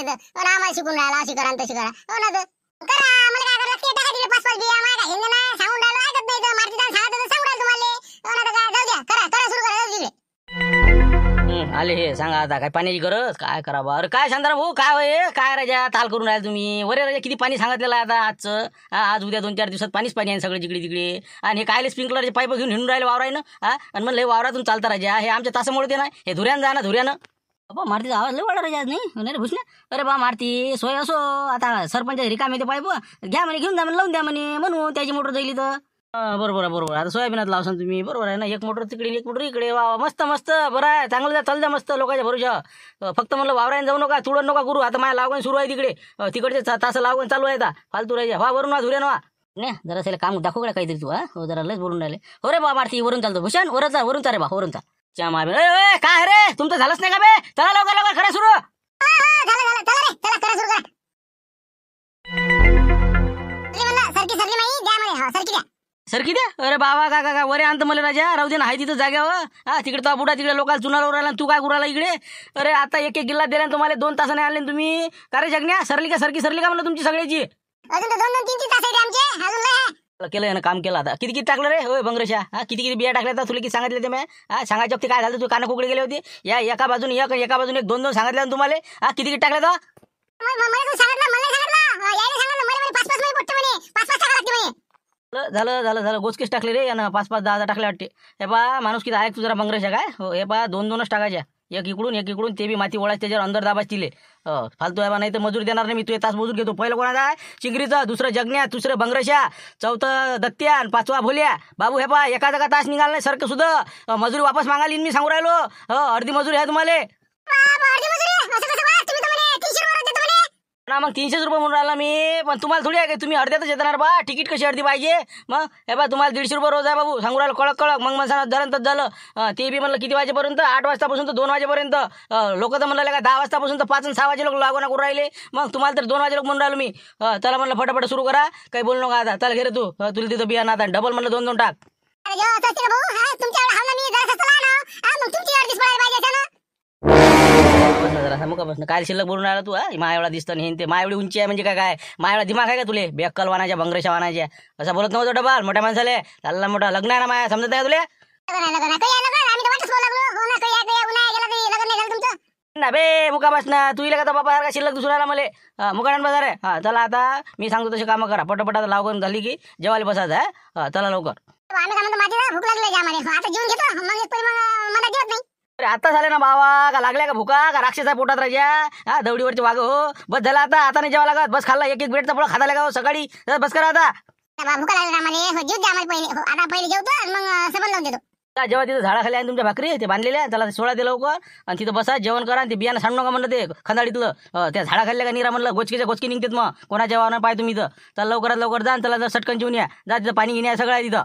लागते तर आम्हाला शिकून राहिला अशी करा तशी करा हो ना तर करा मला काय करायला ते टाका दिले 5-5 बिया मला काय हिंद ना सांगून राहिलो ऐकत नाही तर मारती जाऊन सांगत तर सांगू राहिलो तुम्हाला हो ना तर काय जाऊ द्या करा करा सुरू करा जाऊ दे आले हे सांगा आता काय पाण्याची गरज काय करावं अरे काय शांताराम भाऊ काय होय काय राजा ताल करून राहिले तुम्ही वरे राजा किती पाणी सांगितलेलं आहे आता आजचं आज उद्या 2-4 दिवसात पाणीच पाणी आहे सगळं जिकडे तिकडे आणि हे कायले स्प्रिंकलरचे पाईप घेऊन हिंडून राहिले वावरायनं आणि म्हणलं हे वावरातून चालता राजा हे आमच्या तासामुळे ते नाही हे धुऱ्यानं जा ना धुऱ्यानं बाबा मारतीचा आवाज लय वाढला राजा आज नाही भुसण्या अरे बा मारती सोय असो आता सरपंच रिकामे ते पाईप घ्या म्हणे घेऊन जा म्हणे लावून द्या म्हणे म्हणून त्याची मोटर जाईल तर बरोबर आहे बरोबर आता सोयाबीनात लावसान तुम्ही बरोबर आहे ना एक मोटर तिकडे एक मोटर इकडे वा मस्त मस्त बरं आहे चांगलं चाल द्या मस्त लोकांच्या भरोशा फक्त म्हणलं वावरायला जाऊ नका तुडण नका करू आता माझ्या लागवण सुरू आहे तिकडे तिकडचे तास लागवण चालू आहे आता फालतू राहायच्या वा वरून वा धुऱ्यान वा नाही जरा असेल काम दाखवू का काहीतरी तू हो जरा लयच बोलून राहिले हो रे बा मारती वरून चालतो भूषण वरून चा रे बा वरून चा च्या माबे काय रे तुमचं झालंच नाही का बे चला लवकर लवकर खरं सुरू झालं चला रे चला करा सुरू करा सरकी सरली माई द्या म्हणे सरकी द्या सरकी द्या अरे बाबा का वरे आणतं मला राजा राहू दे ना हाय तिथं जाग्यावर तिकडे तो बुडा तिकडे लोकांना चुनावर राहिला तू काय करू इकडे अरे आता एक गिल्ला दिला तुम्हाला 2 तासाने आणले तुम्ही का रे जगण्या सरली का म्हणलं तुमची सगळ्याची अजून तर 2-3 तास आहे आमचे अजून लय केलं यानं काम केलं आता किती टाकलं रे होय बंगरेशा किती बिया टाकल्या तर तुला किती सांगितले ते मी सांगायच्या वक्ती काय झालं तू काना कुकडे गेले होते या एका बाजून एका बाजून 1-2 सांगितलं तुम्हाला किती टाकलं तर झालं गोचकीच टाकले रे यानं 5-10 टाकले वाटते हे पा माणूस किती ऐक तू जरा बंगरेशा काय हो हे पा 2-2च टाकायच्या एक इकडून ते बी माती ओळायची त्याच्यावर अंदर दाबाच दिले फालतू आहे नाही तर मजूर देणार नाही मी तू तास मजूर घेतो पहिलं कोणाचा आहे चिंगरीचं दुसरं जगण्या तिसरं बंगरेशा चौथं दत्त्या आणि 5वा भोल्या बाबू हे पा एका तास निघाला नाही सारखं सुद्धा मजुरी वापस मागाली मी सांगू राहिलो अर्धी मजुरी आहे तुम्हाला ना मग 300 रुपये म्हणून राहिला मी पण तुम्हाला थोडी आहे का तुम्ही अर्ध्यातच येणार बा तिकीट कशी अर्धी पाहिजे मग हे बा तुम्हाला 150 रुपये रोज आहे बाबू सांगू राहिलो कळक मग मला झालं ते बी म्हणलं किती वाजेपर्यंत 8 वाजतापासून तर 2 वाजेपर्यंत लोक तर म्हणलं का 10 वाजतापासून तर 5 आणि 6 वाजे लोक लागवणा करून राहिले मग तुम्हाला तर 2 वाजे लोक म्हणून राहिलो मी त्याला म्हणलं फटाफट सुरू करा काही बोलू नका आता चल घे रे तू तुला तिथं बियाणं आता डबल म्हणलं 2-2 टाक बस काय शिल्लक बोलून राहिला तू मा एवढा दिसतं हे ते मा एवढी उंची आहे म्हणजे काय मा एवढा दिमाग आहे का तुले बेक्कल वानाच्या बंगरेशा वानाच्या असं बोलत नव्हतं डबल मोठ्या माणसाले चालला मोठा लग्न आहे ना माया समजत आहे तुले ना बे मुका बस ना तू इला का बाबा सारखा शिल्लक दुसरा मला मुकाडण बाजार आहे चला आता मी सांगतो तसे कामं करा पटापट आता लावून झाली की जेवायला बसायचं आहे चला लवकर अरे आता झाले ना बाबा का लागल्या का भुका का राक्षसा पोटात राजा दवडीवरचे वाघ हो बस झाला आता नाही जेवा लागत बस खाल्ला एक ब्रेडचा पोळा खाता लागा सकाळी बस करा आता जेव्हा तिथं झाडाखाली आहे तुमच्या भाकरी ते बांधलेल्या त्याला सोळा दे लवकर आणि तिथं बसा जेवण करा ते बियाणं सांडू नका म्हणलं ते खंदाडीतलं त्या झाडाखाली का निरा म्हणलं गोचकी निघतात मग कोणाच्या वाहन पाय तुम्ही इथं तर लवकरात लवकर जा त्याला जर सटकन जेवून या जा तिथं पाणी घेण्या सगळं आहे तिथं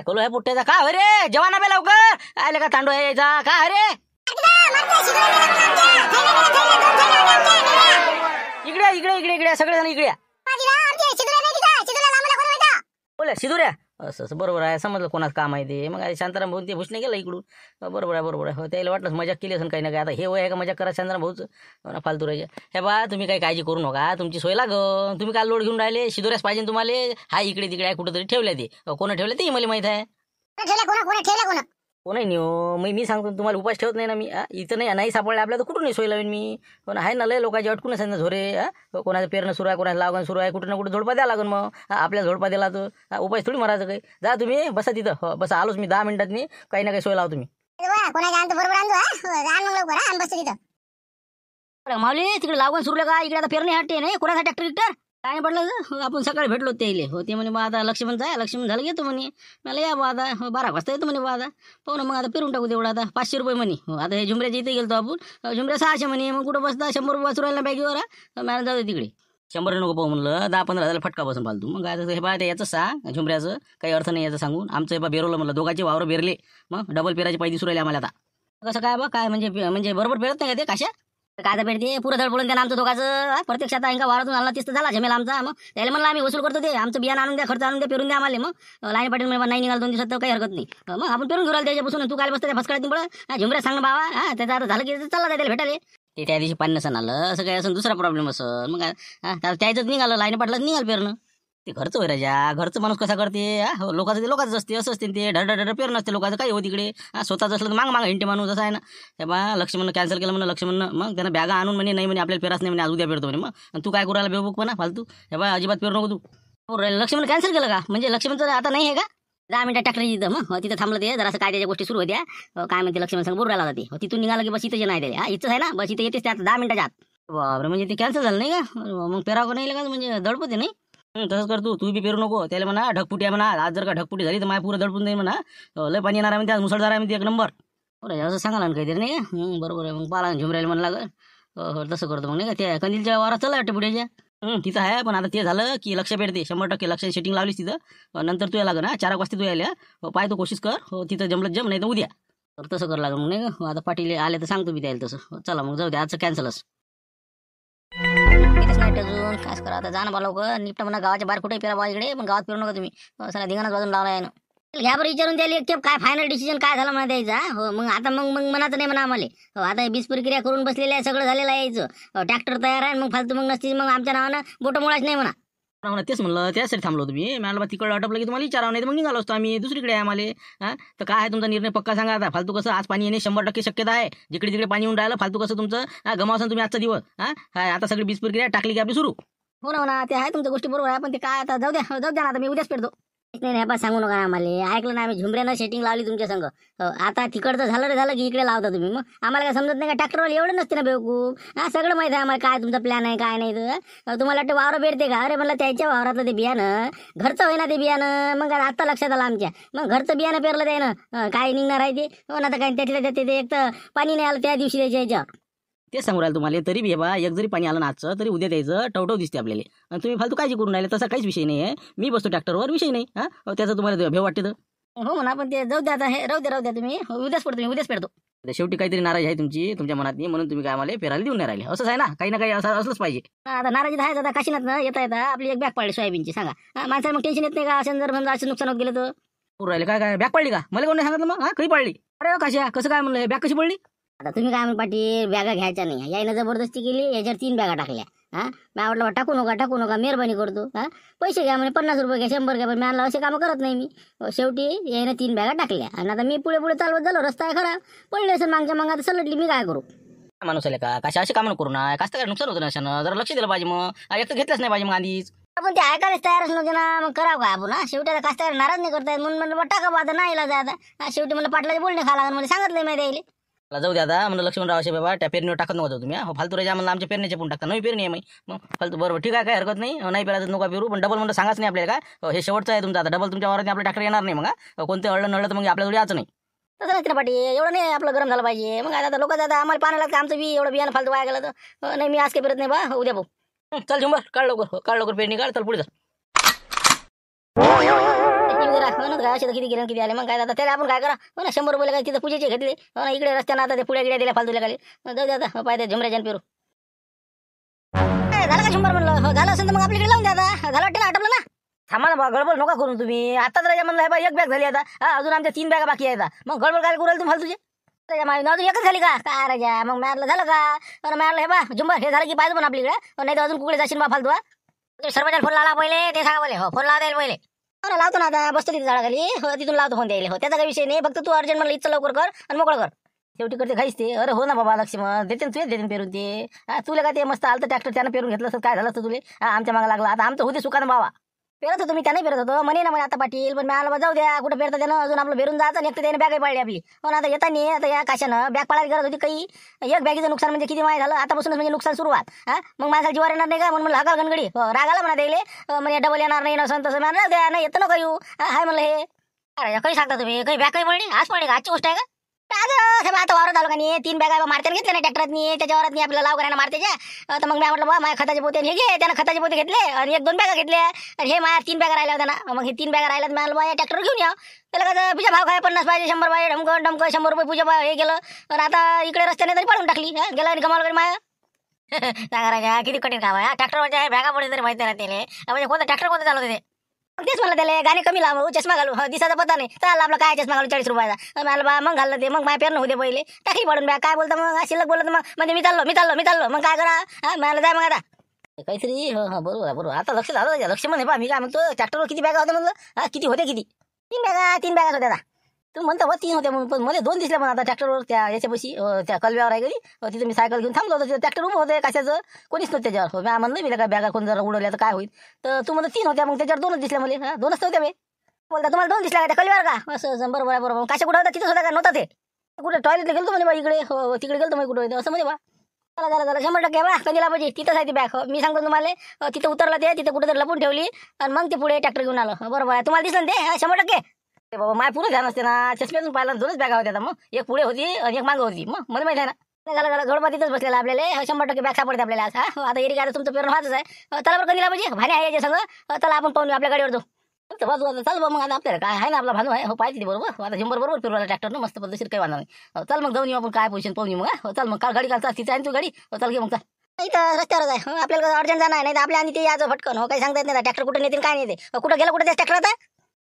कोलो आहे पुट्ट्याचा का रे जवाना बे लवकर आले का तांडू यायचा का रे इकडे सगळेजण इकडे बोला शिदुऱ्या असं बरोबर आहे समजलं कोणाचं काम आहे ते मग शांताराम भाऊ ते भुसणे गेलं इकडून बरोबर आहे हो त्याला वाटलं मजाक केली असेल काही ना काही आता हे वय आहे का मजाक करा शांताराम भाऊच फालतू राहायचे हे बा तुम्ही काही काळजी करू नका तुमची सोय लागं तुम्ही काय लोड घेऊन राहिले शिदुऱ्याच पाहिजे तुम्हाला हा इकडे तिकडे आहे कुठंतरी ठेवल्या ते कोणा ठेवलं ते मला माहित आहे कोणाही नाही मी सांगतो तुम्हाला उपास ठेवत नाही ना मी इथं नाही सापडलं आपल्या तर कुठून नाही सोय लावेन मी पण आहे ना लय लोकांची अटकूनच आहे ना झोरे कोणाचं पेरणं सुरू आहे कोणाचं लागण सुरू आहे कुठं ना कुठं झोडपा द्या लागन मग आपल्या झोडपा दिला तर उपास थोडी मारायचं काही जा तुम्ही बसा तिथं बसा आलोच मी 10 मिनिटात मी काही ना काही सोय लावतो तुम्ही माऊली तिकडे लागून सुरू का इकडे आता पेरणी हटते नाही कोणाचा ट्रॅक्टर काय पडलं आपण सकाळी भेटलो त्याले हो ते म्हणे बा आता लक्ष्मण झालं घेतो म्हणे मला या बा आता 12 वाजता येतो म्हणे बा आता पाहू ना मग आता पेरून टाकू तेवढं आता 500 रुपये म्हणे हो आता हे झुमऱ्याच्या इथे गेलो आपण झुमऱ्या 600 म्हणे मग कुठं बसता 100 रुपये वाचू राहिला बॅगीवर मॅनेज जातो तिकडे 100 नको पाहू म्हणलं 10-15 हजार फटका बसून फालतू मग आता हे बा याचं सांग झुमऱ्याचं काही अर्थ नाही याचं सांगून आमचं हे बा बेरवलं म्हणलं दोघांचे वावर बेरले मग डबल पेराचे पाहिजे सुरू राहिले आम्हाला आता कसं काय बा काय म्हणजे बरोबर पेरत नाही का ते काशा काय तर भेटते पुरं धड पडून त्यानं आमचं दोघाचं प्रत्यक्षात इंका वारातून आला तिथं झाला झमेला आमचा. मग त्याला म्हणलं आम्ही वसूल करतो ते आमचं बियाणं आणून द्या, खर्च आणून द्या, पेरून द्या आम्हाला. मग लाईन पाटील म्हणजे नाही निघाल 2 दिवसात तर काही हरकत नाही. मग आपण पेरून घेऊ राहिलो त्याच्यापासून. तू काय बसतं त्या फसकळ्यात निवड झुमऱ्या सांग ना बाबा. त्याचं आता झालं की चालला त्याला भेटायला. ते त्या दिवशी पाणी नसन आलं असं काय असं दुसरा प्रॉब्लेम असं. मग त्याच्यात निघालं लाईन पाटलाच निघाल पेरणं. ते घरचं होय राजा, घरचं माणूस कसा करते. लोकांचं ते लोकांचं असते, असं असते ते ढड पेर नसते लोकांचं. काही हो तिकडे स्वतःच असलं तर माग हिंटे माणूस असं आहे ना. ते बा लक्ष्मणनं कॅन्सल केलं म्हणून लक्ष्मणनं. मग त्यानं बॅगा आणून म्हणे नाही म्हणे आपल्याला पेराच नाही म्हणे, आज उद्या पेरतो म्हणे. मग तू काय करायला बेवबूक म्हणा फालतू. हे बा अजिबात पेरू नको तू. लक्ष्मण कॅन्सल केलं का म्हणजे लक्ष्मणचं आता नाही आहे का. 10 मिनिटं टाकलं तिथं. मग तिथं थांबलं ते जरा असं काय त्याच्या गोष्टी सुरू होत्या. काय म्हणते लक्ष्मण संग बोलू राहिला ते. तिथून निघालं की बस इथं नाही त्याला. इथंच आहे ना बस इथं येतेच त्या 10 मिनिटाच्या आत. बापरे म्हणजे ते कॅन्सल झालं नाही का. मग पेरावं नाही का म्हणजे दडपते नाही. तसंच कर तू बी पेरू नको. त्याला म्हणा ढगपुटी आहे म्हणा. आज जर का ढगपुटी झाली तर माझ्या पुरं दडपून जाईल म्हणा. लय पाणी येणार आहे म्हणते, आज मुसळधार आहे म्हणते 1 नंबर. बरं असं सांगायला काहीतरी नाही. बरोबर आहे. मग पाला झुमरायला म्हणा लागल. तसं करतो मग नाही का. त्या कंदीलच्या वारात चला वाटतं पुढेच्या. तिथं आहे पण आता ते झालं की लक्ष पेटते 100% लक्ष सेटिंग लावलीस तिथं. नंतर तू लागल ना 4 वाजता तू यायला पाय तो कोशिश कर. तिथं जमलं जम नाही तर उद्या. तर तसं कर लागलं मग नाही का. आता पाटील आले तर सांगतो मी द्यायला तसं. चला मग जाऊ द्या आजचं कॅन्सलच. अजून काय करा आता. जाणं बा लवकर निपटा म्हणा. गावाच्या बाहेर कुठे फिरा बा इकडे. पण गावात फिरू नका तुम्ही. सगळ्या धिंगाणाच बाजून लावला आहे ना. घ्या बरं विचारून द्यायला एक काय फायनल डिसिजन काय झालं म्हणा द्यायचा. हो मग आता मग मनाचं नाही म्हणा आम्हाला. हो आता बीज प्रक्रिया करून बसलेलं आहे, सगळं झालेलं आहे यायचं. ट्रॅक्टर तयार आहे. मग फालतू मग नसती मग आमच्या नावानं बोटं मुळाच नाही म्हणा. तेच म्हणलं त्यासाठी थांबलो तुम्ही. मला तिकडं अटपलं की तुम्हाला विचारावं नाही तर मग निघालो असतो आम्ही. दुसरीकडे आहे आम्हाला. तर काय आहे तुमचा निर्णय पक्का सांगा आता. फालतू कसं आज पाणी येणे 100% शक्यता आहे. जिकडे तिकडे पाणी येऊन राहिलं फालतू कसं तुमचं गमावसान तुम्ही आजचा दिवस. आता सगळी बीज प्रक्रिया टाकली की आपली सुरू. हो ना ते आहे तुमच्या गोष्टी बरोबर आहे. पण ते काय आता जाऊ द्या ना. आता मी उद्याच पेरतो. नाही सांगू नका आम्हाला. ऐकलं ना आम्ही झुमऱ्यानं सेटिंग लावली तुमच्या संग. आता तिकडचं झालं रे झालं की इकडे लावता तुम्ही. मग आम्हाला काय समजत नाही का. ट्रॅक्टरवाले एवढं नसते ना बेवकूफ. सगळं माहिती आहे आम्हाला काय तुमचा प्लॅन आहे काय नाही. तर तुम्हाला वाटतं वावरं भेटते का. अरे म्हणलं त्याच्या वावरातलं ते बियाणं घरचं होय ना ते बियाणं. मग आता लक्षात आलं आमच्या. मग घरचं बियाणं पेरलं त्यानं काय निघणार आहे ते. हो ना. तर काय त्यातल्या ते एक तर पाणी नाही आलं त्या दिवशी त्याच्या याच्यावर. तेच सांगू राहिलं तुम्हाला. तरी बी बा एक जरी पाणी आलं ना आजचं तरी उद्या द्यायचं. टवटव दिसते आपल्याला. आणि तुम्ही फालतू काळजी करून राहिले. तसा काहीच विषय नाही आहे. मी बसतो ट्रॅक्टरवर विषय नाही. त्याचं तुम्हाला भेव वाटते तर हो म्हणा. पण ते जाऊ द्या आता. हे राहू द्या तुम्ही. उद्याच पडतो मी उद्याच पेरतो. शेवटी काहीतरी नाराजी आहे तुमची तुमच्या मनात नाही म्हणून तुम्ही काय आम्हाला पेरायला देऊन नाही राहिले. असंच आहे ना. काही ना काही असं असलंच पाहिजे. आता नाराजी आहे. आता काशीनाथ येता आपली एक बॅग पडली सोयाबीनची. सांगा माणसाला मग टेन्शन येत नाही का. असं जर समजा असं नुकसान होत गेलं तर पूर राहिले. काय बॅग पडली का मला कोण नाही सांगितलं. मग कधी पडली. अरे काशी कसं काय म्हणलं बॅग कशी पडली. आता तुम्ही काय म्हणून पाटील बॅगा घ्यायच्या नाही. यायनं जबरदस्ती केली. याच्यावर 3 बॅगा टाकल्या. मी म्हटलं टाकू नका मेहरबानी करतो. पैसे घ्या म्हणे 50 रुपये घ्या 100 घ्या. पण मी आणलं असे कामं करत नाही मी. शेवटी यायनं 3 बॅगा टाकल्या. आणि आता मी पुढे चालवत झालो. रस्ता आहे खरा पडले असेल मागच्या मग आता सलटली मी काय करू. माणूस आले का कशा असे कामं करू ना. कास्त काय नुकसान होतं ना. जरा लक्ष दिलं पाहिजे. मग एक तर घेतलंच नाही पाहिजे मग आधीच. आपण ते ऐकायलाच तयारच नव्हते ना. मग करावं काय आपण. शेवटी आता कास्त नाराज नाही करतायत म्हणून म्हणलं टाका बा आता नाही इलाज आहे आता. शेवटी मला पाटलाचे बोलणे खा लागून मला सांगितलं माहिती यायले. जाऊ द्या आता म्हणलं लक्ष्मणराव असे बाबा त्या पेरणीवर टाकत नव्हतं तुम्ही. फालतू राजा म्हणलं आमच्या पेरणीचे पण टाकता. नवी पेरणी आहे मग फालतू. बरोबर ठीक आहे काय हरकत नाही. नाही पेरायचं नका पेरू. पण डबल म्हणलं सांगाच नाही आपल्याला काय. हे शेवटचं आहे तुमचं. आता डबल तुमच्या वावरात आपलं ट्रॅक्टर येणार नाही. मग कोणते अडलं तर मग आपल्याकडे यायचं नाही. तसं नाही ना पाटी. एवढं नाही आपलं गरम झालं पाहिजे. मग आता लोक आता आम्हाला पाणी लागतं. आमचं बी एवढं बियाणं फालतू वाया गेलं तर नाही. मी आज काही पेरत नाही बा. उद्या भाऊ चल झुंबर काढ लवकर पेरणी काढ. चल पुढे चल. किती गेले किती आले. मग काय आता त्याला आपण काय करा. हो ना 100 रुपये काय तिथं पूजेचे घेतले. हो ना इकडे रस्त्यानं आता ते पुढे गिड्या दिल्या फालतूला खाली. जाऊ द्या आता पाहिजे झुमऱ्याच्या पेरू. झालं का 100 म्हणलं. हो झालं असेल तर मग आपल्याकडे लावून द्या आता. झालं वाटतं ना आटपलं ना. थांबा ना गडबड नका करून तुम्ही. आता तर म्हणलं एक बॅग झाली आता. अजून आमच्या 3 बॅगा बाकी आहेत. मग गडबड काय करू तुम्ही फालतूचे. अजून एकच झाली का काय राजा. मग मॅरला झालं का. मॅरला हे बा झुंबर हे झालं की पाहिजे पण आपल्याकडे. नाही तर अजून कुकडे जाशील बा फालतू. सर्वजण फोन लावला पहिले ते सांगा बोले. हो फोन लावा द्यायला पहिले. हो लावतो ना आता. बसतो तिथे झाडाखाली. हो तिथून लावतो फोन द्यायला. हो त्याचा काही विषय नाही. फक्त तू अर्जंट म्हणलं इथं लवकर कर आणि मोकळं कर. शेवटी करते घाईच ते. अरे हो ना बाबा लक्ष्मण देते तुझे देते पेरून ते. तुला काय ते मस्त आलं तर ट्रॅक्टर त्यानं पेरून घेतलं असतं काय झालं असतं तुले. आमच्या मागं लागला. आता आमचं होते सुखानं बाबा. पेरत होतो मी त्याने पेरत होतो म्हणे ना म्हणे आता पाटील. पण मी आला जाऊ द्या कुठं पेरतं त्यानं. अजून आपलं भेरून जायचं आणि एक तर त्याने बॅगही पाळली आपली. पण आता येता नाही. आता या काशानं बॅग पाळायची गरज होती काही. एक बॅगीचं नुकसान म्हणजे किती माहिती झालं. आतापासूनच म्हणजे नुकसान सुरुवात. मग माझा जीवार येणार नाही का म्हणून म्हणलं हकाल गणगडी. रागाला म्हणा द्यायले. म्हणजे डबल येणार नाही नसं तसं म्हणा द्या नाही येतं नको येऊ. हाय म्हणलं हे अरे काही सांगता तुम्ही. काही बॅग काही पडली आज पडली का आजची गोष्ट आहे का. आता वावरात आलो का नाही 3 बॅगा मारते घेतल्या नाही ट्रॅक्टरात. त्याच्या वावरात आपल्याला लाव करायला मारतेच्या. तर मग मी म्हटलं बा माझ्या खताचे पोते हे घे. त्यानं खताचे पोते घेतले आणि 1-2 बॅगा घेतल्या. आणि हे माझ्या 3 बॅगा राहिल्या होत्या ना. मग हे 3 बॅगा राहिल्यात. मला बा या ट्रॅक्टर घेऊन या. त्याला का पिझ्झा भाव काय 50 पाहिजे 100 पाहिजे. ढमकं 100 रुपये पूजा हे गेलं. आणि आता इकडे रस्त्याने तरी पाडून टाकली. गेला आणि कमाल माया. सांगा राजा किती कठीण काम आहे. ट्रॅक्टरवरच्या आहे बॅगा पडे तरी माहिती नाही त्याला. म्हणजे कोणतं ट्रॅक्टर कोणतं चालवते ते. मग तेच म्हणलं त्याला गाणे कमी लाव चष्मा घालू दिसाचा पत्ता नाही. चाल आपला काय चष्मा घालू 40 रुपयाचा. मला बा मग घाललं ते. मग माय पेरणं होते पहिले टाकली पडून बॅग. काय बोलतं मग शिल्लक बोलत मग म्हणजे मी चाललो मग काय करा मला जाय मग आता काहीतरी. हा बरोबर आता लक्ष झालं लक्ष म्हणे पा मी काय म्हणतो ट्रॅक्टरवर किती बॅगा होत्या म्हणलं. किती होते किती 3 बॅगा होत्या. तू म्हणतो 3 होत्या म्हणून पण मला 2 दिसल्या पण आता ट्रॅक्टरवर त्या याच्यापाशी त्या कलव्यावर आहे घरी तिथं मी सायकल घेऊन थांबलो होतो. ट्रॅक्टर उभं होते कशाचं कोणीच नव्हतं त्याच्यावर. मी म्हणलं मी काय बॅगा कोण जरा उडवल्या तर काय होईल. तर तू म्हणतो 3 होत्या मग त्याच्यावर 2च दिसल्या मला. 2च होत्या मी बोलता तुम्हाला 2 दिसल्या का त्या कलव्यावर का असं बरोबर कशा कुठं होता तिथंच होता का नव्हता ते कुठे टॉयलेटला गेलो म्हणे बा इकडे तिकडे गेलो मग कुठं असं म्हणे बा. चला 100% बा कधीला पाहिजे तिथंच आहे ती बॅग. मी सांगतो तुम्हाला तिथं उतरला ते तिथं कुठेतरी लपून ठेवली आणि मग ते पुढे ट्रॅक्टर घेऊन आलं. बरोबर आहे तुम्हाला दिसलं ना ते 100%. बाबा माय पुरं ध्यान असते ना चष्म्यातून पाहिला 2च बॅगा होत्या. मग एक पुढे होती आणि एक मागं होती. मग मला माहिती आहे ना झालं घोडपा तिथंच बसलेला आपल्याला 100% बॅग सापडते आपल्याला. आता एरी काय तुमचं पेरून व्हायचं आहे. त्याला बरं कधीला पाहिजे भाने आहे याच्या सगळं. त्याला आपण पाहून आपल्या गाडीवर जाऊ बाजू चाल बा. मग आता आपल्याला काय आहे ना आपला भानू आहे पाहिजे बरोबर. आता 100 बरोबर फिरवायला ट्रॅक्टरनं मस्त पद्धतशीर काही वांधा नाही. चल मग जाऊन येऊ आपण काय पोझिशन पाहून येऊ. मग चल मग काल गाडी काल तिथे आहे तू गाडी चल घे मग चल. इथं रस्त्यावरच आहे आपल्याला अर्जंट जाणार नाही तर आपल्या आणि ते याचं फटकन काही सांगता येत नाही. ट्रॅक्टर कुठे नेतील काय नाही ते कुठं गेलं कुठे त्या ट्रॅक्टर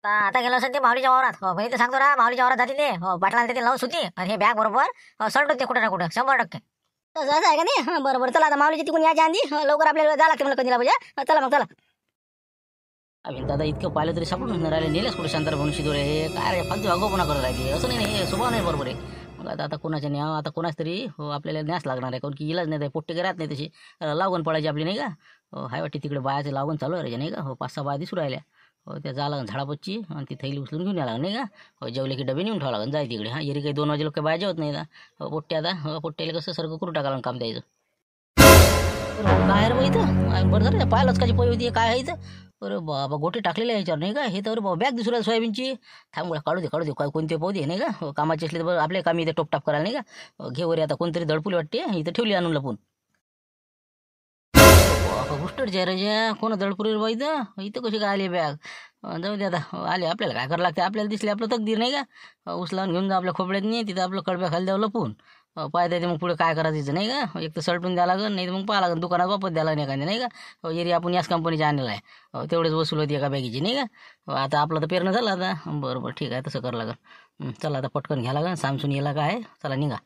आता गेलं असेल ते माऊलीच्या वावरात. मी तर सांगतो ना माऊलीच्या वावरात जाते ते बाटला ते लावून होती आणि हे बॅग बरोबर सल्ट होते कुठे ना कुठं 100%. तसं आहे का नाही बरोबर. चला आता माऊलीची तिकून याच्या आधी लवकर आपल्याला जा लागते मला कधीला पाहिजे. चला मग चला. अभिन दादा इतकं पाहिलं तरी सापडून राहिले नेलेच कुठे शांतर म्हणून शिदोरे हे काय फालतू अगोपणा करत राहिले. असं नाही हे स्वभाव नाही बरोबर आहे. मग आता कोणाच्या न्याव आता कोणाच तरी आपल्याला न्यास लागणार आहे. कारण की इलाज नाही पोट्टे राहत नाही तशी लागून पडायची आपली नाही का. हाय वाटते तिकडे बायाचे लागून चालू आहे नाही का. 5-6 बाया दिसू राहिल्या. त्या जा लागून झाडापच्ची आणि ती थैली उचलून घेऊन यायला नाही का. जेवले की डबे नेऊन ठेवा लागून जाय तिकडे. एरी काही 2 वाजे लोक काही बाया जेवत नाही ना. पोट्टे आता पोट्ट्याला कसं सारखं करून टाकायला काम द्यायचं. काय रे बा इथं बरं झालं पाहिलंच काची पोई होती काय आहे इथं. अरे बाबा गोटे टाकलेले याच्यावर नाही का. हे तर बाबा बॅग दिसू राहिली सोयाबीनची. काढू दे काय कोणते पाहू दे नाही का. कामाचे असले तर बरं आपले कामी इथे टोपटाप करायला नाही का. घे वरी आता कोणतरी दडपुली वाटते इथं ठेवली आणून लपून. गोष्टच्या राजा कोण दडपुरी बा इथं कशी काय आली बॅग. जाऊ दे आता आले आपल्याला काय करावं लागते. आपल्याला दिसले आपलं तकदीर नाही का. उचलावून घेऊन जा आपल्या खोपड्यात नाही तिथं आपलं कडब्या खाली द्यावं लपून पाहता येते. मग पुढे काय करायचं नाही का. एक तर सलटून द्यावं लागेल नाही तर मग पाहा लागेल दुकानात वापस द्यायला नाही एखाद्या नाही का. एरी आपण याच कंपनीची आणलेला आहे तेवढेच वसूल होती एका बॅगीची नाही का. आता आपलं तर पेरणं झालं आता बरोबर ठीक आहे तसं करावं लागेल. चला आता पटकन घ्या लागेल सामसून याला काय चला निघा.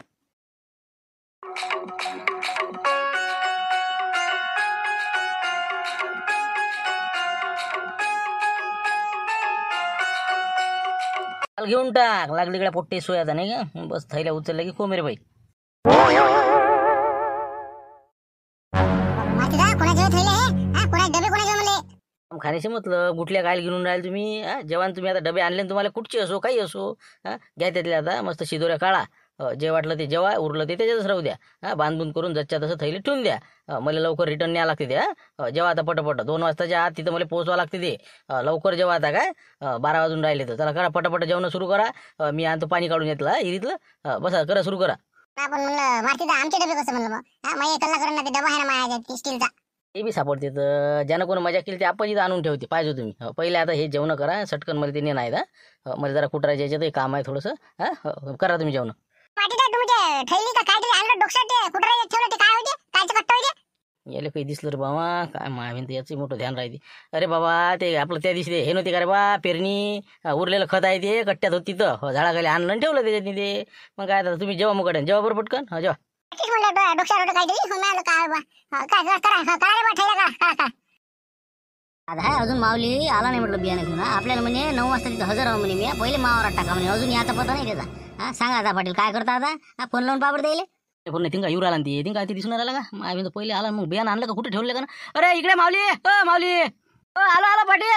घेऊन टाक लागली इकडे पोट्टे सोय आता नाही का. बस थैल्या उचलल्या की कोमेरे बाई. खाण्याचे मतलब गुटल्या काय घेऊन राहील तुम्ही. जेवण तुम्ही आता डबे आणले तुम्हाला कुठचे असो काही असो घ्या त्यातल्या आता मस्त शिदोऱ्या काढा. जे वाटलं ते जेव्हा उरलं ते त्याच्यातच राहू द्या. बांधून करून जच्च्या तसं थैली ठेवून द्या. मला लवकर रिटर्न न्यावं लागते ते. जेव्हा आता पटपट 2 वाजताच्या आत तिथं मला पोहोचवा लागते ते. लवकर जेव्हा आता काय 12 वाजून राहिले तर चला करा पटपट जेवण सुरू करा. मी आणतो पाणी काढून येतलं इरीतलं बसा करा सुरू करा. आपण म्हणलं मारती आमचे डबे कसं म्हणलं मग माझ्या कल्ला करून ते डबा आहे ना माझ्या स्टीलचा ते बी सापडते तर ज्यानं कोण मजा केली ते आपण इथं आणून ठेवते पाहिजे तुम्ही. पहिले आता हे जेवण करा सटकन मला ते नाही ना मला जरा कुटरायच्या याच्यात काम आहे थोडंसं. करा तुम्ही जेवण. तुमच्या थैली का काहीतरी आणलं डोक्यात कुठे ठेवलं ते काय होते कायचं कट्ट होते. याला काही दिसलं रे बाबा काय माहिती तर याचं मोठं ध्यान राहते. अरे बाबा ते आपलं त्या दिवशी हे नव्हते का रे बा पेरणी उरलेलं खत आहे ते कट्ट्यात होत तिथं झाडाखाली आणलं ठेवलं त्याच्यात ते. मग काय आता तुम्ही जेव्हा मग जेव्हा बरं पटकन जेव्हा डोक्यात काहीतरी काय आता अजून माऊली आला नाही म्हटलं बियाणे घेऊन. आपल्याला म्हणे 9 वाजता तिथं हजर आहो म्हणे मी पहिले मावारात टाका म्हणे. अजून याचा पता नाही त्याचा. सांगा आता पाटील काय करता आता फोन लावून पापड द्यायला. फोन नाही तिंगा येऊ राहिला ते तिंगा ते दिसून राहिला का. आम्ही पहिले आला मग बियाणं आणलं का कुठे ठेवलं का ना. अरे इकडे माऊली माऊली आलो पाटील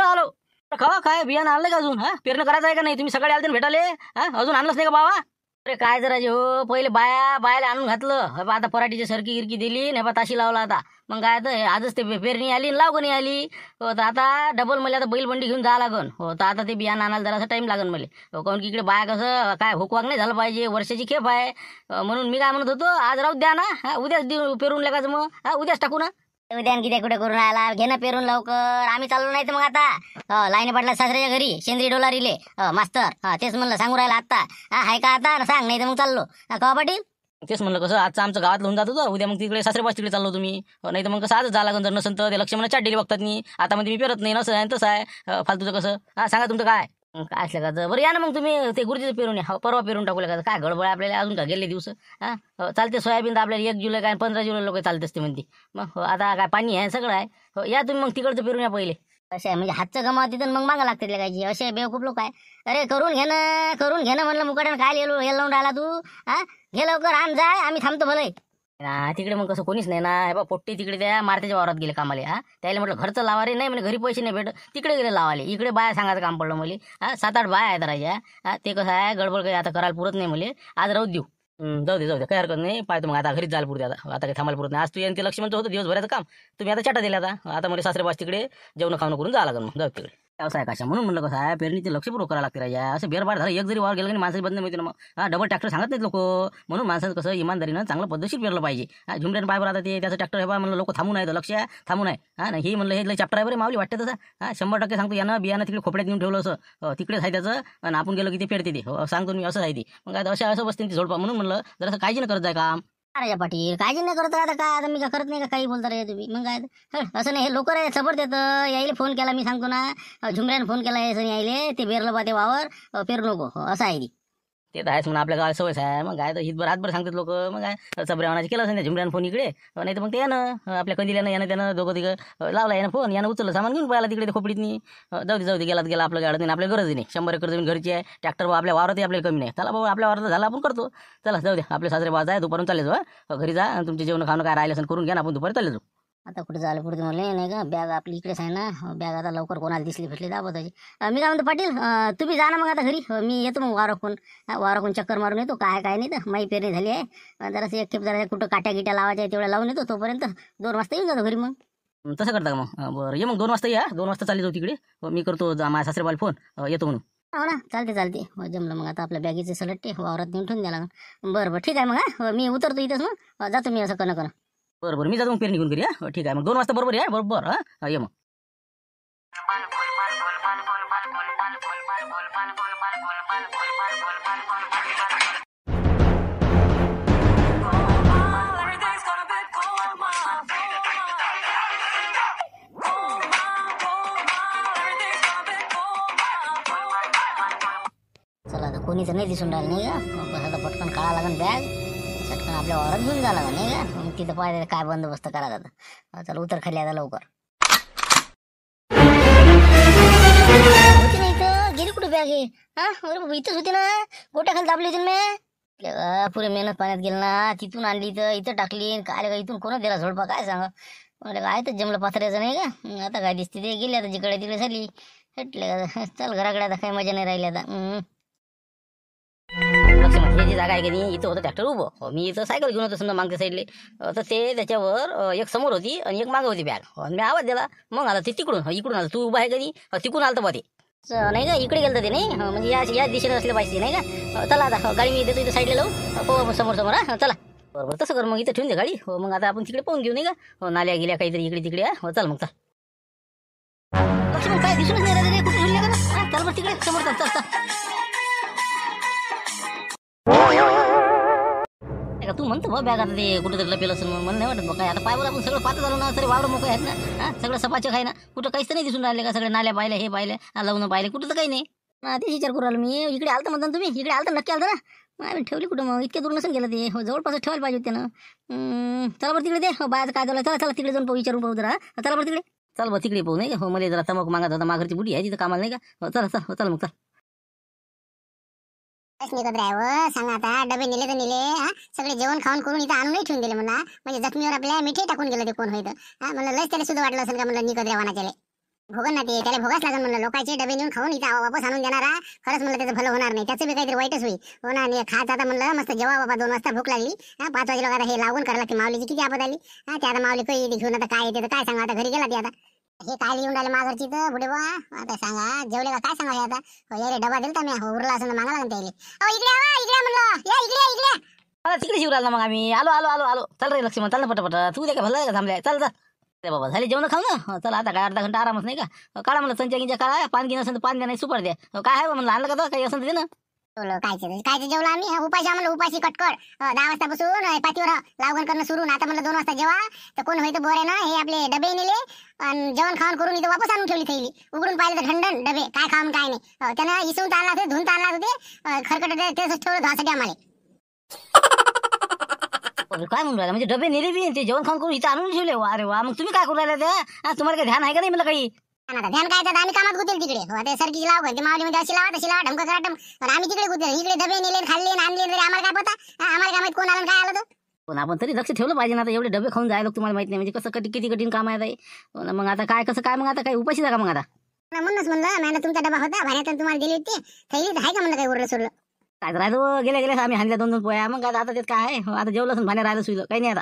आलो. खवा काय बियाणं आणलं का अजून. पेरणं करायचं आहे का नाही. तुम्ही सकाळी आले भेटाले अजून आणलंच नाही का बाबा. अरे काय जरा हो पहिले बायाला आणून घातलं. आता पराठीची सरकी गिरकी दिली नाही ताशी लावला आता. मग काय तर आजच ते पेरणी आली लावणी आली. तर आता डबल मला आता बैलबंडी घेऊन जावं लागन. तर आता ते बियाणं आणायला जरासा टाईम लागन मला. काऊन की इकडे बाया कसं काय हुकवाक नाही झालं पाहिजे वर्षाची खेप आहे. म्हणून मी काय म्हणत होतो आज राहू द्या ना उद्याच पेरून लागायचं मग उद्याच टाकू ना. उद्या किती कुठे करून राहिला घे ना पेरून लवकर. आम्ही चाललो नाही तर मग आता लाईने पाटला सासऱ्याच्या घरी शेंद्री डोलारीले मास्तर तेच म्हणलं सांगू राहिला आता हाय का आता सांग नाही तर मग चाललो का पाटील. तेच म्हणलं कसं आजचं आमचं गावात होऊन जात होतं, उद्या मग तिकडे सासरेपास तिकडे चाललो तुम्ही, नाही तर मग कसं आजच जा लागून जर नसेल तर ते लक्ष मला चाट दिली बघतात नाही. आता मध्ये मी पेरत नाही, नसं आहे तसं आहे. फालतूचं कसं सांगा तुमचं काय काय असलं का बरं या ना मग तुम्ही ते गुरुजीचं पेरून या. परवा पेरून टाकू का काय गडबड आपल्याला अजून का गेले दिवस. चालते सोयाबीन तर आपल्याला 1 जुलै काय 15 जुलै लोक चालत असते म्हणते. मग आता काय पाणी आहे सगळं आहे. या तुम्ही मग तिकडचं पेरून या पहिले. असे म्हणजे हातचं गमावत तिथं मग मागा लागते काय असे बेवकूफ लोक आहे. अरे करून घे ना म्हणलं मुकाट्यानं काय लावून राहिला तू. घे लवकर आण जाय आम्ही थांबतो भले. तिकडे मग कसं कोणीच नाही ना. हे बा पोट्टी तिकडे त्या मारत्याच्या वावरात गेले कामाले. त्याला म्हटलं घरचं लावा रे, नाही म्हणजे घरी पैसे नाही भेटत. तिकडे गेले लावाले. इकडे बाया सांगायचं काम पडलं मला. 7-8 बाया आहेत राजा. ते कसं आहे गडबड काही आता करायला पुरत नाही मला. आज राहू देऊ. जाऊ दे काही हरकत नाही. पाहतो मग आता घरीच जायला पुरते. आता काही थांबायला पुरत नाही. आज तू ते लक्ष्मणचं होतं दिवसभराचं काम, तुम्ही आता चाटा दिला. आता मला सासरेबास तिकडे जेवण खावणं करून जावं लागेल. मग जाऊ तिकडे व्यवसाय कशा म्हणून म्हणलं कसं आहे पेरणीचे लक्षपूर्वक करावं लागते राजा. असं बेरबार झालं एक जरी वावर गेलं की माणसाची बंद मिळते ना. मग डबल ट्रॅक्टर सांगत नाहीत लोक. म्हणून माणसाचं कसं इमानदारीनं चांगलं पद्धतशीर पेरलं पाहिजे. झुमऱ्यानं पाय बरं आता ते त्याचं ट्रॅक्टर हे बा म्हणलं लोक थांबून आहे लक्ष थांबून आहे. हे म्हणलं हे चॅप्टर आहे बरे मावली वाटतं तसं. 100% सांगतो यानं बियानं तिकडे खोपड्यात नेऊन ठेवलं असं तिकडेच आहे त्याचं. आणि आपण गेलो की ते फेडते ते सांगतो मी असं आहे ते. मग आता असं बसते ती झोडपा. म्हणून म्हणलं जर असं काळजी न करत जाय काम. राजा पाटील काळजी नाही करत आता काय. आता मी काय करत नाही का काही बोलता रे तुम्ही. मग काय असं नाही हे लोक रे सबर देतं. यायले फोन केला मी सांगतो ना. झुमऱ्यानं फोन केला असं यायले ते बेरलं बा ते वावर पेरू नको असं आहे ती. ते तर आहेच म्हणून आपल्या गावात सवयच आहे. मग काय तर हितभर हातभर सांगतात लोक. मग काय सबऱ्यावनाचे केलं असं झुमऱ्यानं फोन इकडे, नाही तर मग ते यानं आपल्या कंदिल्यानं यानं त्यानं दोघं तिघं लावला यानं फोन. यानं उचललं सामान घेऊन पाहिला तिकडे ते खोपडीतनी. जाऊ दे गेला आपल्या गाडीत नाही. आपल्या गरज नाही. 100 एकर जमीन घरची आहे. ट्रॅक्टर आपल्या वावरातही आपल्याला कमी नाही. चला बाबा आपल्या वावरात झाला आपण करतो. चला जाऊ दे आपले सासरे बाज आहे. दुपारून चालले जाऊ घरी जा. तुमचे जेवण खाणं काय राहिलं असेल करून घ्या ना. आपण दुपारी चालले जाऊ. आता कुठे झालं पुढे मला नाही का. बॅग आपली इकडेच आहे ना. बॅग आता लवकर कोणाला दिसली भेटली दाबताची. मी काय म्हणतो पाटील तुम्ही जा ना मग आता घरी. मी येतो मग वाराखून चक्कर मारून येतो. काय नाही तर माई पेरणी झाली आहे. जरासं एक खेप जरा कुठं काट्या गिट्या लावायच्या तेवढ्या लावून येतो. तोपर्यंत 2 वाजता येऊन जातो घरी. मग तसं करता का मग. बरं ये मग 2 वाजता या. 2 वाजता चालली जाऊ तिकडे. मी करतो माझ्या सासरेबाला फोन येतो म्हणून. हो ना चालते जमलं. मग आता आपल्या बॅगेचे सलट्टे वावरात नेऊन ठेवून द्यायला. बरं ठीक आहे मग. मी उतरतो इथंच. मग जातो मी असं करणं. बरोबर मी जातो मग पेरणी घेऊन घरी. ठीक आहे मग 2 वाजता बरोबर या. बरोबर ये मग. चला आता कोणीच नाही दिसून राहिलं नाही का. बस आता पटकन काढा लागन बॅग. चटकन आपल्या वावरात घेऊन जा लागन नाही का. मग तिथं पाहिजे काय बंदोबस्त करा जातं. चला उतर खाली आता लवकर. होती नाही इथं गेली कुठे बॅग हे. अरे बाबा इथंच होती ना. गोट्या खाली दाबली होती मी. पुरे मेहनत पाण्यात गेलं ना. तिथून आणली इथं टाकली. काय का इथून कोणा दिला झोडपा काय सांगा. म्हणजे काय तर जमलं पाथऱ्याचं नाही का. आता काय दिसते ते गेले आता जिकडे तिकडे झाली. चल घराकडे आता काही मजा नाही राहिली आता. लक्ष्मण हे जी जागा आहे की नाही इथं होतं ट्रॅक्टर उभं. मी इथं सायकल घेऊन होतो समजा मागच्या साईडले. तर ते त्याच्यावर एक समोर होती आणि एक मागं होती बॅग. मी आवाज दिला मग आला ते इकडून आलं. तू उभा आहे कधी तिकडून आलं बा ते नाही का. इकडे गेलं ते नाही म्हणजे या दिशेने असले पाहिजे नाही का. चला आता गाडी मी देतो इथं साईडला लावू समोर चला. बरोबर तसं कर मग इथं ठेवून दे गाडी. मग आता आपण तिकडे पाहून घेऊ नाही का. नाल्या गेल्या काहीतरी इकडे तिकडे. चल मग चल. लक्ष्मण काय दिसूनच नाही राहिले रे. कुठे ठेवले का. चल बरं तिकडे समोर चल. तू म्हणतो बा बॅग आता ते कुठेतरी लपेल असेल मला नाही वाटत. काय आता पायवर आपण सगळं पाहत झालो ना. सगळे वावर मोकळे आहेत ना. सगळं सपाचक आहे ना. कुठं काहीच नाही दिसून राहिले का. सगळे नाल्या पाहिले हे पाहिले लावून पाहिले कुठं तर काही नाही. तेच विचार करू राहिलो मी. इकडे आलतं म्हणता तुम्ही. इकडे आलतं नक्की आलतं ना. मी ठेवली कुठं मग. इतक्या दूर नसेल गेलं ते. जवळपास ठेवायला पाहिजे त्यानं. चला बरं तिकडे दे बायचं काय झालं. चला तिकडे जाऊन विचारून पाहू जरा. चला बरं तिकडे. चल बरं तिकडे पाहू नाही का. मला जरा तंबाखू मागत होता. माघरची बुडी आहे तिथं कामाला नाही का. चल मग चल. निघत राहावं सांगा आता. डबे नेले तर नेले. सगळे जेवण खाऊन करून इथं आणूनही ठेवून दिले म्हणा. म्हणजे जखमीवर आपल्या मिठी टाकून गेलं ते कोण होतं. म्हणलं लयच त्याला सुद्धा वाटलं असेल का म्हणलं निघत राहावा त्याला. भोगन ना ते त्याला भोगाच लागेल म्हणलं. लोकांचे डबे नेऊन खाऊन इथं वापस आणून देणारा खरंच म्हणलं त्याचं भलं होणार नाही. त्याचं बी काहीतरी वाईटच होईल. हो ना. खायचं आता म्हणलं मस्त जेव्हा बाबा 2 वाजता भूक लागली. 5 वाजेला आता हे लागून करायला की माऊलीची किती आपत आली. ते आता माऊली काही घेऊन आता काय येते तर काय सांगा. आता घरी गेला ते आता हे काय लिहून राहिले माघरची तर बुडे बा. आता सांगा जेवले का काय सांगा हे आता. यारे डबा दिलता मी उरला असं मागा लागून त्याला. इकडे म्हणलं या इकडे. तिकडे शिव राहिला मग आम्ही आलो. चल रे लक्ष्मण चल ना पटापट. तू दे का भलं का थांबलाय. चल रे बाबा झाले जेवण खाऊ ना. चला आता काय अर्धा घंटा आरामच नाही का. काढा म्हणलं संच्या गिंच्या काढा. पान घेणं असेल तर पान द्या नाही सुपार द्या. काय आहे म्हणलं आणलं का काही असं दे ना. कायचं जेवलो आम्ही उपाशी म्हणलं उपाशी कटकट 10 वाजतापासून पातीवर लावगण करणं सुरू आता म्हणलं 2 वाजता जेव्हा तर कोण होईत बोरे ना हे आपले डबे नेले आणि जेवण खाऊन करून इथं वापस आणून ठेवली थैली उघडून पाहिलं तर थंडन डबे काय खाऊन काय नाही त्यानं इसवून ताणला होते धुवून ताणला होते खरकट तेच ठेवलं धुवासाठी आम्हाला काय म्हणून राहिला म्हणजे डबे नेले बी ते जेवण खाऊन करून इथं आणून ठेवले अरे वा मग तुम्ही काय करू राहिला त्या तुम्हाला काही ध्यान आहे का नाही मला काही ध्यान काय तर आम्ही कामात गुतेल तिकडे ते सरकीची लाव ते मावली मध्ये अशी लावा तशी लावा ढमक करा पण आम्ही तिकडे गुतेल इकडे डबे नेले खाल्ले आणले तरी आम्हाला काय पता आम्हाला काय माहित कोण आलं काय आलं तर पण आपण तरी लक्ष ठेवलं पाहिजे ना आता एवढे डबे खाऊन जायला तुम्हाला माहित नाही म्हणजे कसं किती कठीण काम आहे मग आता काय कसं काय मग आता काही उपाशी का मग आता म्हणूनच म्हणलं मॅडम तुमचा डबा होता भाड्यात तुम्हाला दिली होती थैली आहे का म्हणलं काही उरलं सुरलं काय राहिलो गेल्या आम्ही हाणल्या 2 पोया मग आता त्यात काय आहे आता जेवलं असं भाण्या राहिलं सुईलं काही नाही आता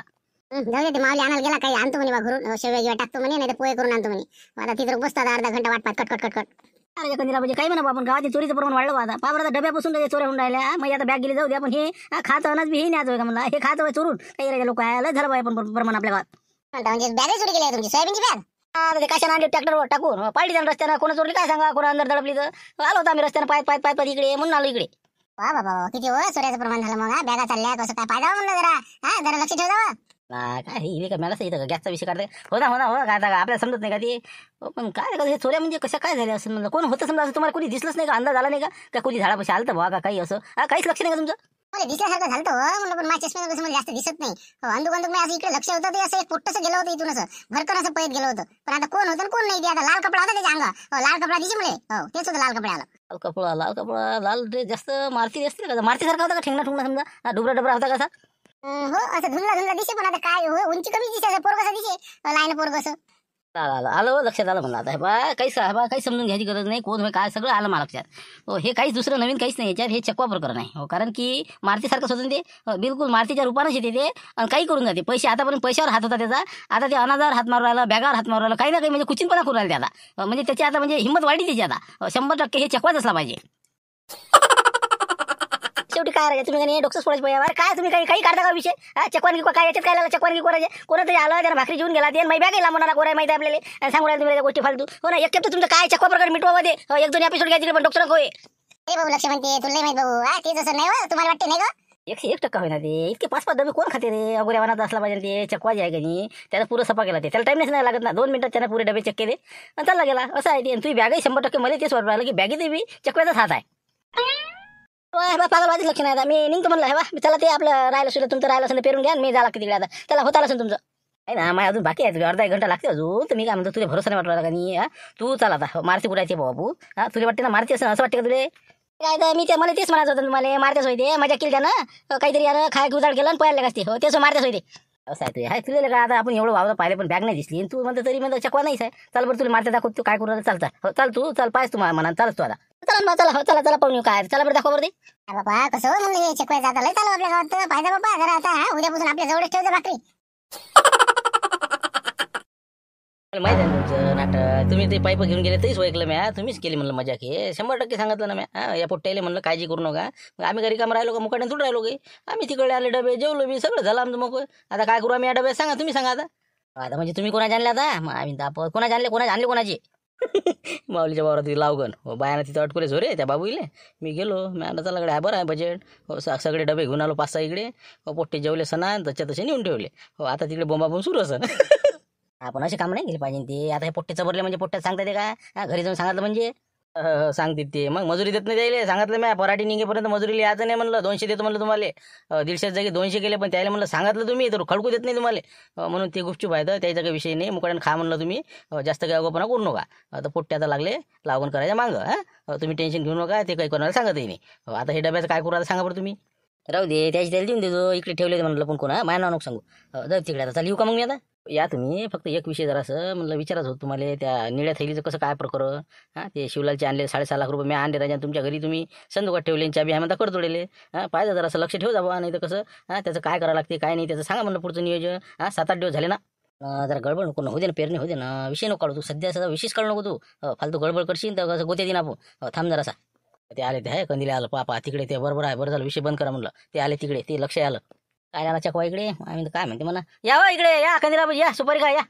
जाऊ दे ते माऊली आणायला गेला काही आणतो म्हणे बा घरून शेवया गिवा टाकतो म्हणे नाही तर पोहे करून आणतो म्हणे आता तिथं बसतात अर्धा घंटा वाट पाहत कट अरे कंदिरा म्हणजे काही म्हणा आपण गावाची चोरीचं प्रमाण वाढलं आता पाबर आता डब्यापासून चोऱ्या होऊन राहिल्या मग आता बॅग गेली जाऊ दे आपण हे खातं अनाज बी हे न्यायचं का म्हणला हे खातं चोरून काही राहिलं लोक आहे झालं पाहिजे पण प्रमाण आपल्या गावात म्हणजे बॅग चोरी केली तुमची सोयाबीनची बॅग अरे कशाने आणली ट्रॅक्टरवर टाकून पाळली जाऊन रस्त्यानं कोणा चोरली काय सांगा कोणा अंदर दडपली तर आलो होतो आम्ही रस्त्यानं पायत इकडे म्हणून आलो इकडे वा बाबा किती चोऱ्याचं प्रमाण झालं मग बॅगा चालल्या कसं काय पाहिजे म्हणलं जरा लक्ष ठेव जावं काय हे का मला इथं गॅसचा विषय काढते हो ना काय आपल्याला समजत नाही का ते पण काय हे चोऱ्या म्हणजे कशा काय झाल्या असं म्हणलं कोण होतं समजा असं तुम्हाला कोणी दिसलंच नाही का अंदाज आला नाही का कोणी झाडापाशी आलं तर बघा का काही असं काहीच लक्ष नाही का तुमचं मला दिसल्यासारखं झालं म्हणलं पण माझ्या चष्म्यात कसं मला जास्त दिसत नाही अंधुक मी असं इकडे लक्ष होतं ते असं एक पोट्टसं गेलं होतं इथून असं भरकन असं पळत गेलं होतं पण आता कोण होतं कोण नाही ते आता लाल कपडा होता त्याच्या अंगा लाल कपडा दिशी मुळे तेच होतं लाल कपडा आला लाल कपडा लाल ड्रेस जास्त मारती असते का मारतीसारखा होता का ठेंगणा ठुंगणा समजा डुबरा होता कसा हो असं धुंदला दिसे पण आता काय उंची कमी दिसे पोरग कसं दिसे लाईन पोरग असं आलं लक्षात आलं म्हणलं आता काही समजून घ्यायची गरज नाही कोण होय काय सगळं आलं मला लक्षात हे काहीच दुसरं नवीन काहीच नाही याच्यात हे चकवा प्रकरण आहे कारण की मारतीसारखं स्वतंत्र ते बिलकुल मारतीच्या रूपानंच येते ते आणि काही करून जाते पैसे आतापर्यंत पैशावर हात होता त्याचा आता ते अनाजावर हात मारू राहिला बॅगावर हात मारू राहिला काही ना काही म्हणजे कुचिनपणा करू राहिले आता म्हणजे त्याची आता म्हणजे हिंमत वाढली त्याची आता 100% हे चकवाच असला पाहिजे शेवटी काय राहायचं तुम्ही काही डोक्स फोडायचं पाहिजे काय तुम्ही काही काढता का विषय चकवानगी काय याच्यात काय लागलं चकवानगी कोणाचे कोणातरी आलं त्याला भाकरी घेऊन गेला ते माहिती बॅग गेला म्हणा कोणा माहिती आपल्याला सांगू राहिले तुम्ही गोष्टी फालतू हो ना एक तुमचं काय चकवा प्रकार मिटवामध्ये 1-2 एपिसोड घ्यायचे पण डॉक्टर होय भाऊ लक्ष म्हणते तुला माहित भाऊ ते जसं नाही तुम्हाला वाटते नाही का 101% होईना ते इतके 5-5 डबे कोण खाते रे अगोऱ्या वनात असला पाहिजे ते चकवा जे आहे का नाही त्याला पुरं सफा केला ते त्याला टाइमनेस नाही लागत ना 2 मिनिटात त्याने पुरे डबे चेक केले आणि चालला गेला असं आहे ते तुम्ही बॅगही 100% मला तेच वाटलं की बॅगेत बी चकव्याचाच हात आहे पागलवादीच लक्ष नाही आता मी निघतो म्हणलं हे चला ते आपलं राहिलं सुद्धा तुमचं राहिलं असेल पेरून घ्या मी जा लागते तिकडे आता त्याला होत आलं असेल तुमचं आहे ना माझ्या अजून बाकी आहे अर्धा 1 घंटा लागते अजून तुम्ही काय म्हणतो तुला भरोसा नाही वाटला का नाही तू चला आता मारती कुठायचे बाबू तुला वाटते ना मारती असं वाटते का तुला काय तर मी मला तेच म्हणायचं होतं तुम्हाला मारतेच होते मजा केली त्यानं काहीतरी यानं खाय गुजाड केलं आणि पळायला असते हो तेच मारतेच होते असं आहे तुझ्या तुला का आता आपण एवढं वावलं पाहिलं पण बॅग नाही दिसली तू म्हणतो तरी म्हणतो चकवा नाहीच आहे चल बरं तुला मारते दाखवतो काय करू चालता हो चाल तू चल पाहिजे तुम्हाला म्हणा चालच तू आता चला पाहून येऊ काय चला बरं दाखव बरं ते बाबा कसं म्हणलं हे चकवा जाता लय चालू आपल्या गावात पाहिजे बाबा जरा आता उद्यापासून आपल्या जवळच ठेवतो भाकरी माहिती आहे तुमचं नाटक तुम्ही ते पाईप घेऊन गेले तरीच ऐकलं म्या तुम्हीच केली म्हणलं मजा की 100% सांगितलं ना म्या या पोट्ट्याला म्हणलं काळजी करू नका मग आम्ही घरी काम राहिलो का मुकाट्याने थोडं राहिलो की आम्ही तिकडे आले डबे जेवलो मी सगळं झालं आमचं मग आता काय करू आम्ही या डब्यात सांगा तुम्ही सांगा आता म्हणजे तुम्ही कोणा आणले आता मग आम्ही कोणा आणले कोणाचे माऊलीच्या वावरात लावगण हो बायानं तिथं अटकुलेच हो रे त्या बाबूले मी गेलो मी आता चला आहे बरं आहे बजेट हो सगळे डबे घेऊन आलो 5-6 इकडे हो पोट्टे जेवले सणा तसे नेऊन ठेवले हो आता तिकडे बोंबाबून सुरू असं आपण असे काम नाही केले पाहिजे ते आता हे पोट्टे चबरले म्हणजे पोट्ट्यात सांगता ते काय घरी जाऊन सांगितलं म्हणजे सांगते ते मग मजुरी देत नाही द्यायला सांगितलं मी पराठी निघेपर्यंत मजुरीला यायचं नाही म्हणलं 200 देतो म्हणलं तुम्हाला 150 जागी 200 केले पण त्याला म्हणलं सांगितलं तुम्ही तर खडकू देत नाही तुम्हाला म्हणून ते गुपचूप आहे तर त्याचा काही विषय नाही मुकाड्यानं खा म्हणलं तुम्ही जास्त काही अगोपणा करू नका आता पोट्टे आता लागले लावून करायच्या मागं तुम्ही टेन्शन घेऊ नका ते काही कोणाला सांगतही नाही आता हे डब्याचं काय करू आता सांगा बरं तुम्ही राहू दे त्याची त्याला देऊन देतो इकडे ठेवले म्हणलं पण कोणा माझ्या नाव नको सांगू जाऊ तिकडे आता लिहू का मग मी आता या तुम्ही फक्त एक विषय जरासं म्हणलं विचारत होतं तुम्हाला त्या निळ्या थैलीचं कसं काय प्रकरण ते शिवलालचे आणले 6.5 लाख रुपये मी आणले राजा तुमच्या घरी तुम्ही संदुकात ठेवले चाबी आहे म्हणता करतोडले पाहिजे जरासं लक्ष ठेव जावं नाही तर कसं त्याचं काय करावं लागते काय नाही त्याचं सांगा म्हणलं पुढचं नियोजन 7-8 दिवस झाले ना जरा गडबड नको ना होते ना पेरणे होते ना विषय नको काढू तू सध्या विशेष काढू नको तू फालतू गडबड करशील तर कसं गोत्या दिन आपण थांब जरासा ते आले ते आहे कंदिले आलं पापा तिकडे ते बरोबर आहे बरं झालं विषय बंद करा म्हणलं ते आले तिकडे ते लक्ष आलं काय आला चकवा इकडे आम्ही काय म्हणते म्हणा या इकडे या कंदिराबाजी या सुपारी काय या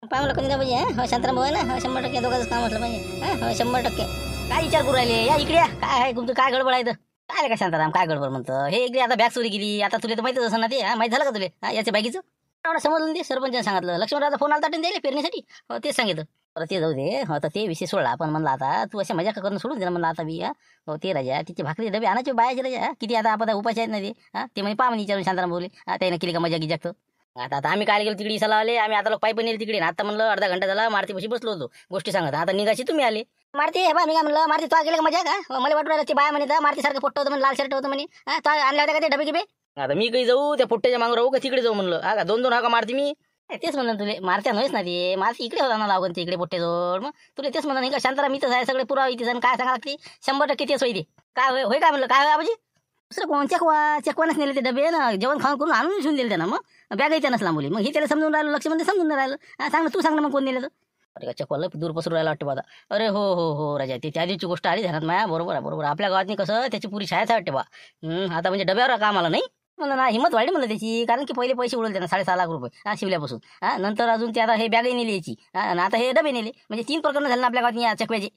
पाय मला कंदिराबाजी हो शांतराम भाऊ ना 100% दोघांचं काम असलं पाहिजे 100% काय विचार करू राहिले या इकडे या काय आहे तुमचं काय गडबड आहे तर काय का शांताराम काय गडबड म्हणतं हे इकडे आता बॅग चोरी केली आता तुला तर माहितीच असं ना ते माहित झालं का तुला याच्या बॅगीचं एवढं समजून दे सरपंचाने सांगितलं लक्ष्मणरावचा फोन आला दिले पेरणीसाठी हो तेच सांगितलं बरं ते जाऊ दे हो तर ते विषय सोडला आपण म्हणलं आता तू अशा मजा करून सोडून दिला म्हणलं आता मी हो ते राजा तिचे भाकरी डबे आणायचे बायाचे राजा किती आता आपण उपाशी आहेत ना ते म्हणजे पाहा विचारून शांताराम बोले त्याने केली का मजा की जागतो आता आम्ही काय गेलो तिकडे इसाला आले आम्ही आता पायी पण नेली तिकडे आता म्हणलं अर्धा घंटा झाला मारतीपाशी बसलो होतो गोष्टी सांगत आता निघाशी तुम्ही आले मारती हे बा मी काय म्हणलं मारती तो गेले का मजा का मला वाटू राहिलं ते बाया म्हणे मारती सारखं पोट्ट होतं म्हणे लाल शर्ट होतं म्हणे तो आणल्या होत्या का ते डबे गिबे आता मी काही जाऊ त्या पोट्ट्याच्या मागं राहू का तिकडे जाऊ म्हणलं हा का दोन हाका मारती मी तेच म्हणलं तुले मारत्या नव्हेच ना ते मारती इकडे होता ना लागून ते इकडे पोट्टेजवळ मग तुला तेच म्हणलं नाही का शांताराम मी तर आहे सगळे पुरावा इथे काय सांगा लागते 100% तेच होई काय होय काय म्हणलं काय होय आबाजी दुसरं कोण चकवानच नेले ते डबे ना जेवण खाऊन करून आणून शिवून दिले त्यांना मग बॅगही त्यांनाच लांबवली मग हे त्याला समजून राहिलं लक्ष मध्ये समजून नाही राहिलं सांग ना तू सांग ना मग कोण नेलं तर अरे का चकवाला दूर पसरून राहिला वाटतं बा अरे हो राजा ते त्या दिवशी गोष्ट आली ध्यानात माया बरोबर आपल्या गावातनी कसं त्याची पुरी शाळेच वाटते बा आता म्हणजे डब्यावर कामाला नाही म्हणलं ना हिंमत वाढली म्हणलं त्याची कारण की पहिले पैसे उडवले त्यांना 6.5 लाख रुपये शिवल्यापासून नंतर अजून ते आता हे बॅगही नेली याची आणि आता हे डबे नेले म्हणजे 3 प्रकरणं झाले ना आपल्या गावात या चकव्याचे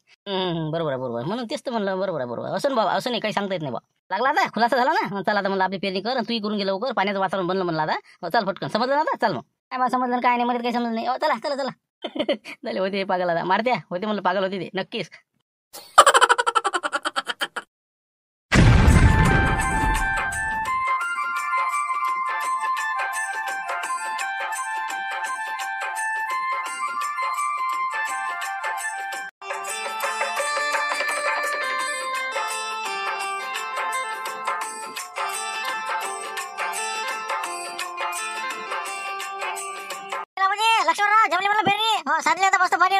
बरोबर म्हणून तेच तर म्हणलं बरोबर असं बाबा असं नाही काही सांगता येत नाही बा लागला आता खुलासा झाला ना चला आता म्हणलं आपली पेरणी कर तूही करून गेलं लवकर पाण्याचं वातावरण बनलं म्हणलं आता चल फटकन समजलं ना आता चल मग काय मला समजलं काय नाही मध्ये काही समजलं नाही चला झाले होते पागल आता मारत्या होते म्हणलं पागल होते ते नक्कीच लक्ष्मणराव जमले मला पेरली हो साधले आता मस्त पाणी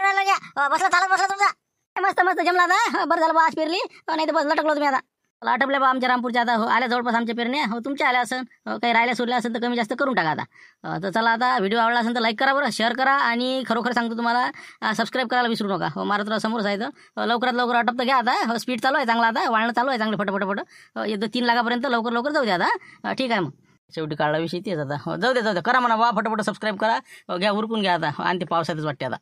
बसला चालत बसला तुमचा मस्त जमला आता बरं झालं बा आज पेरली नाही तर बस लटकलो तुम्ही आता आटपल्या बा आमच्या रामपूरच्या आता आल्या जवळपास आमच्या पेरण्या हो तुमच्या आल्या असेल काही राहिल्या सोडल्या असेल तर कमी जास्त करून टाका आता तर चला आता व्हिडिओ आवडला असेल तर लाईक करा बरं शेअर करा आणि खरोखर सांगतो तुम्हाला सबस्क्राईब करायला विसरू नका हो महाराष्ट्र समोर आहे तर लवकरात लवकर आटप तर घ्या आता स्पीड चालू आहे चांगला आता वाळणं चालू आहे चांगलं फटफट 3 लाखापर्यंत लवकर जाऊ द्या आता ठीक आहे मग शेवटी काढला विषय तेच आता जाऊ दे करा म्हणा बा फटाफट सबस्क्राईब करा घ्या उरकून घ्या आता आणि ते पावसातच वाटते आता